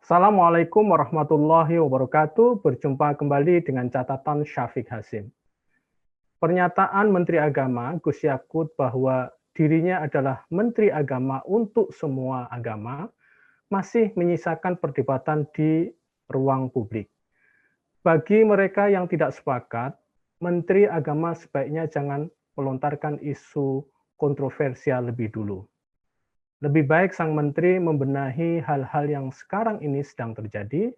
Assalamualaikum warahmatullahi wabarakatuh. Berjumpa kembali dengan catatan Syafiq Hasim. Pernyataan Menteri Agama Gus Yakut bahwa dirinya adalah Menteri Agama untuk semua agama masih menyisakan perdebatan di ruang publik. Bagi mereka yang tidak sepakat, Menteri Agama sebaiknya jangan melontarkan isu kontroversial lebih dulu. Lebih baik sang menteri membenahi hal-hal yang sekarang ini sedang terjadi,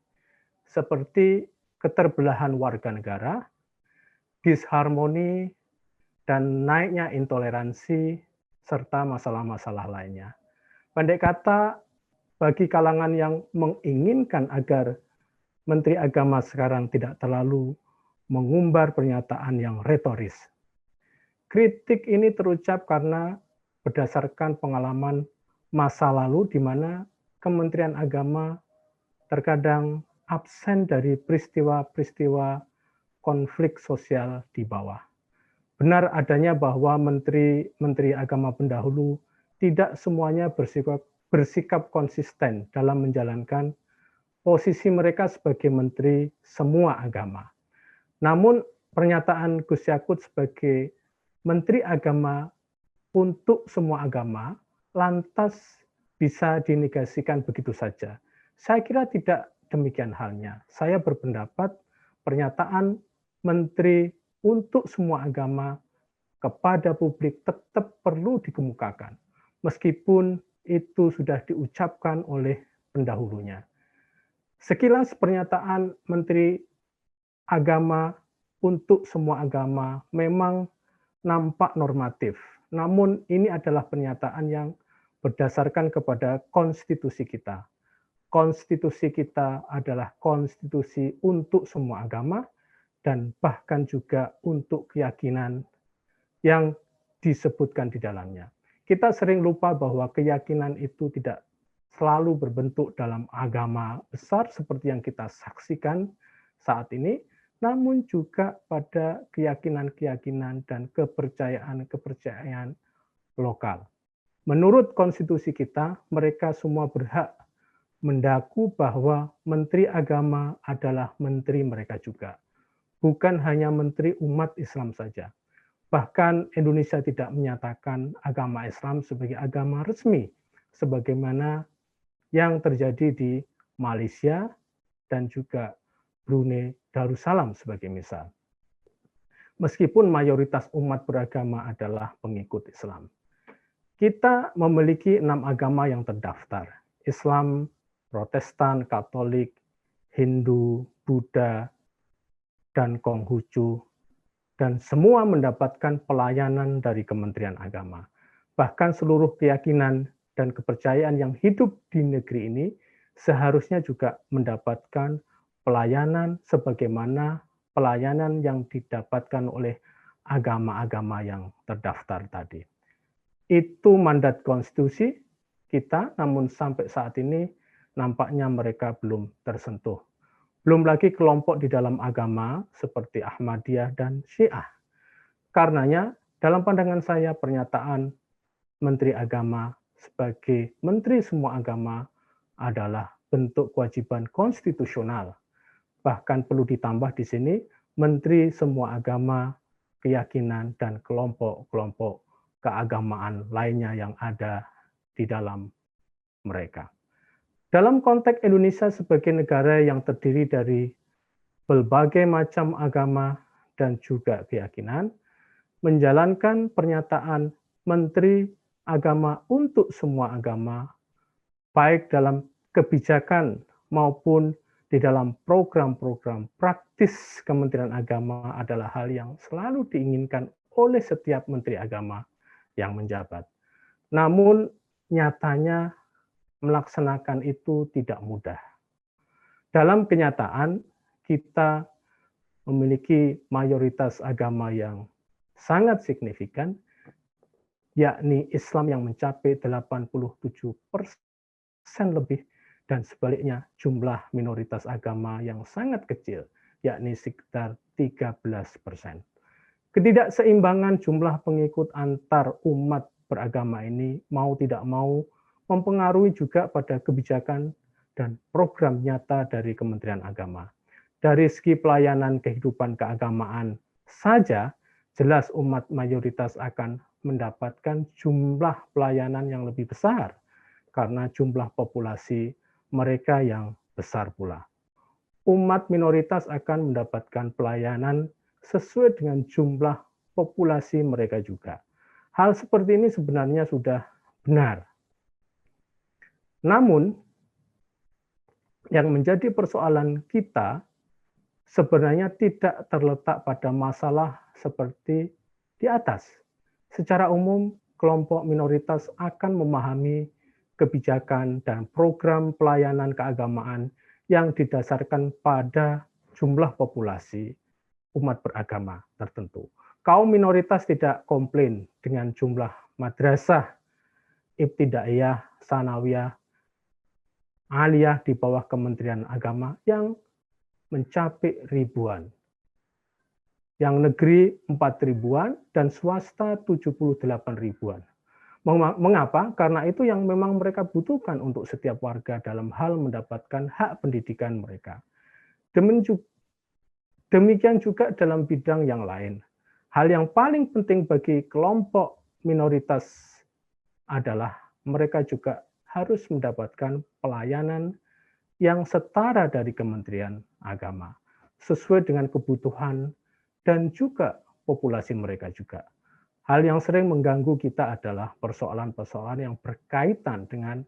seperti keterbelahan warga negara, disharmoni, dan naiknya intoleransi, serta masalah-masalah lainnya. Pendek kata, bagi kalangan yang menginginkan agar Menteri Agama sekarang tidak terlalu mengumbar pernyataan yang retoris. Kritik ini terucap karena berdasarkan pengalaman masa lalu di mana Kementerian Agama terkadang absen dari peristiwa-peristiwa konflik sosial di bawah. Benar adanya bahwa menteri agama pendahulu tidak semuanya bersikap konsisten dalam menjalankan posisi mereka sebagai menteri semua agama. Namun pernyataan Gus Yakut sebagai menteri agama untuk semua agama lantas bisa dinegasikan begitu saja. Saya kira tidak demikian halnya. Saya berpendapat pernyataan menteri untuk semua agama kepada publik tetap perlu dikemukakan, meskipun itu sudah diucapkan oleh pendahulunya. Sekilas pernyataan Menteri Agama untuk semua agama memang nampak normatif, namun ini adalah pernyataan yang berdasarkan kepada konstitusi kita. Konstitusi kita adalah konstitusi untuk semua agama dan bahkan juga untuk keyakinan yang disebutkan di dalamnya. Kita sering lupa bahwa keyakinan itu tidak selalu berbentuk dalam agama besar seperti yang kita saksikan saat ini, namun juga pada keyakinan-keyakinan dan kepercayaan-kepercayaan lokal. Menurut konstitusi kita, mereka semua berhak mendaku bahwa menteri agama adalah menteri mereka juga, bukan hanya menteri umat Islam saja. Bahkan Indonesia tidak menyatakan agama Islam sebagai agama resmi, sebagaimana yang terjadi di Malaysia dan juga Brunei Darussalam sebagai misal. Meskipun mayoritas umat beragama adalah pengikut Islam. Kita memiliki 6 agama yang terdaftar. Islam, Protestan, Katolik, Hindu, Buddha, dan Konghucu, dan semua mendapatkan pelayanan dari Kementerian Agama. Bahkan seluruh keyakinan dan kepercayaan yang hidup di negeri ini seharusnya juga mendapatkan pelayanan sebagaimana pelayanan yang didapatkan oleh agama-agama yang terdaftar tadi. Itu mandat konstitusi kita, namun sampai saat ini nampaknya mereka belum tersentuh. Belum lagi kelompok di dalam agama seperti Ahmadiyah dan Syiah. Karenanya, dalam pandangan saya pernyataan Menteri Agama sebagai Menteri semua agama adalah bentuk kewajiban konstitusional. Bahkan perlu ditambah di sini, Menteri semua agama, keyakinan, dan kelompok-kelompok keagamaan lainnya yang ada di dalam mereka. Dalam konteks Indonesia sebagai negara yang terdiri dari berbagai macam agama dan juga keyakinan, menjalankan pernyataan Menteri Agama untuk semua agama, baik dalam kebijakan maupun di dalam program-program praktis Kementerian Agama adalah hal yang selalu diinginkan oleh setiap Menteri Agama yang menjabat. Namun nyatanya melaksanakan itu tidak mudah. Dalam kenyataan, kita memiliki mayoritas agama yang sangat signifikan, yakni Islam yang mencapai 87% lebih, dan sebaliknya jumlah minoritas agama yang sangat kecil, yakni sekitar 13%. Ketidakseimbangan jumlah pengikut antar umat beragama ini mau tidak mau mempengaruhi juga pada kebijakan dan program nyata dari Kementerian Agama. Dari segi pelayanan kehidupan keagamaan saja, jelas umat mayoritas akan mendapatkan jumlah pelayanan yang lebih besar karena jumlah populasi mereka yang besar pula. Umat minoritas akan mendapatkan pelayanan sesuai dengan jumlah populasi mereka juga. Hal seperti ini sebenarnya sudah benar. Namun, yang menjadi persoalan kita sebenarnya tidak terletak pada masalah seperti di atas. Secara umum, kelompok minoritas akan memahami kebijakan dan program pelayanan keagamaan yang didasarkan pada jumlah populasi umat beragama tertentu. Kaum minoritas tidak komplain dengan jumlah madrasah, ibtidaiyah, sanawiyah, aliyah di bawah Kementerian Agama yang mencapai ribuan. Yang negeri 4 ribuan dan swasta 78 ribuan. Mengapa? Karena itu yang memang mereka butuhkan untuk setiap warga dalam hal mendapatkan hak pendidikan mereka. Demikian juga dalam bidang yang lain. Hal yang paling penting bagi kelompok minoritas adalah mereka juga harus mendapatkan pelayanan yang setara dari Kementerian Agama, sesuai dengan kebutuhan dan juga populasi mereka juga. Hal yang sering mengganggu kita adalah persoalan-persoalan yang berkaitan dengan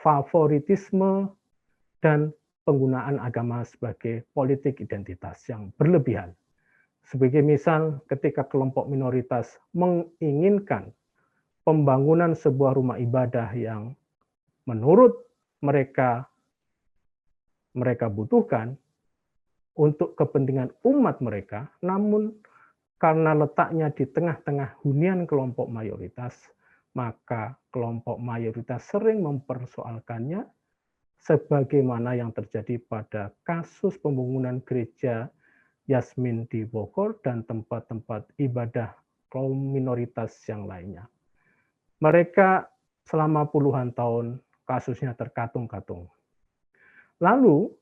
favoritisme dan penggunaan agama sebagai politik identitas yang berlebihan. Sebagai misal, ketika kelompok minoritas menginginkan pembangunan sebuah rumah ibadah yang menurut mereka butuhkan untuk kepentingan umat mereka, namun karena letaknya di tengah-tengah hunian kelompok mayoritas, maka kelompok mayoritas sering mempersoalkannya sebagaimana yang terjadi pada kasus pembangunan gereja Yasmin di Bogor dan tempat-tempat ibadah kaum minoritas yang lainnya. Mereka selama puluhan tahun kasusnya terkatung-katung. Lalu,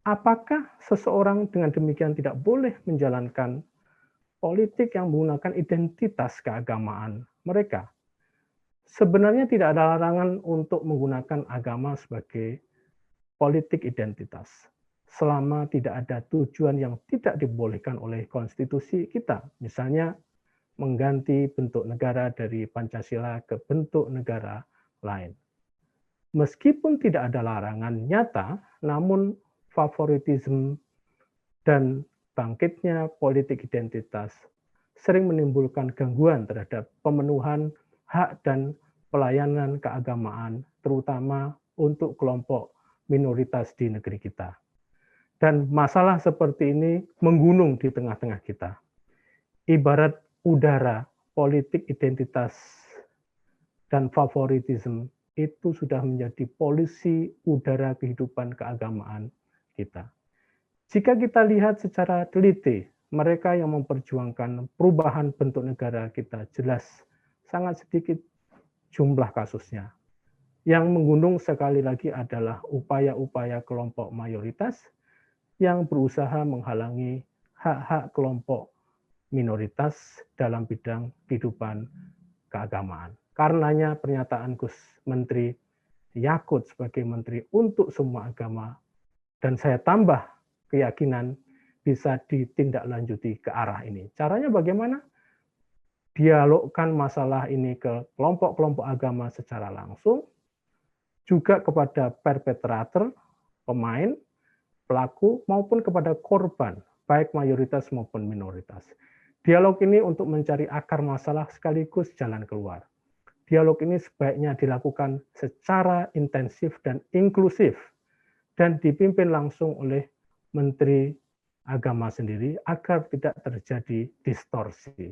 apakah seseorang dengan demikian tidak boleh menjalankan politik yang menggunakan identitas keagamaan mereka? Sebenarnya tidak ada larangan untuk menggunakan agama sebagai politik identitas, selama tidak ada tujuan yang tidak dibolehkan oleh konstitusi kita. Misalnya, mengganti bentuk negara dari Pancasila ke bentuk negara lain. Meskipun tidak ada larangan nyata, namun favoritisme dan bangkitnya politik identitas sering menimbulkan gangguan terhadap pemenuhan hak dan pelayanan keagamaan, terutama untuk kelompok minoritas di negeri kita. Dan masalah seperti ini menggunung di tengah-tengah kita. Ibarat udara, politik identitas dan favoritisme itu sudah menjadi polusi udara kehidupan keagamaan kita. Jika kita lihat secara teliti, mereka yang memperjuangkan perubahan bentuk negara kita jelas sangat sedikit jumlah kasusnya. Yang menggunung sekali lagi adalah upaya-upaya kelompok mayoritas yang berusaha menghalangi hak-hak kelompok minoritas dalam bidang kehidupan keagamaan. Karenanya pernyataan Gus Menteri Yakut sebagai Menteri untuk semua agama, dan saya tambah keyakinan bisa ditindaklanjuti ke arah ini. Caranya bagaimana? Dialogkan masalah ini ke kelompok-kelompok agama secara langsung, juga kepada perpetrator, pemain, pelaku, maupun kepada korban, baik mayoritas maupun minoritas. Dialog ini untuk mencari akar masalah sekaligus jalan keluar. Dialog ini sebaiknya dilakukan secara intensif dan inklusif dan dipimpin langsung oleh Menteri Agama sendiri agar tidak terjadi distorsi.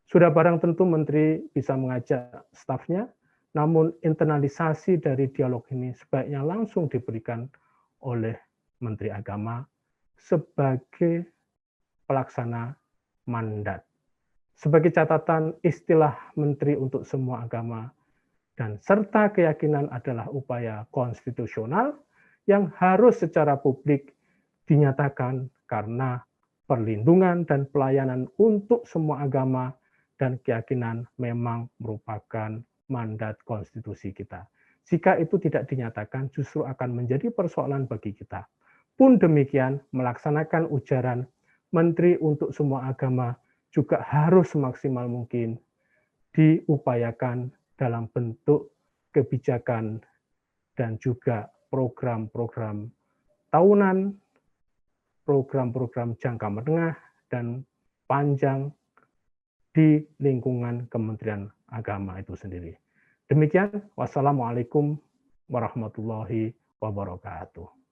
Sudah barang tentu Menteri bisa mengajak stafnya, namun internalisasi dari dialog ini sebaiknya langsung diberikan oleh Menteri Agama sebagai pelaksana mandat. Sebagai catatan, istilah Menteri untuk semua agama dan serta keyakinan adalah upaya konstitusional yang harus secara publik dinyatakan karena perlindungan dan pelayanan untuk semua agama dan keyakinan memang merupakan mandat konstitusi kita. Jika itu tidak dinyatakan, justru akan menjadi persoalan bagi kita. Pun demikian, melaksanakan ujaran Menteri untuk semua agama juga harus semaksimal mungkin diupayakan dalam bentuk kebijakan dan juga program-program tahunan, program-program jangka menengah dan panjang di lingkungan Kementerian Agama itu sendiri. Demikian, wassalamualaikum warahmatullahi wabarakatuh.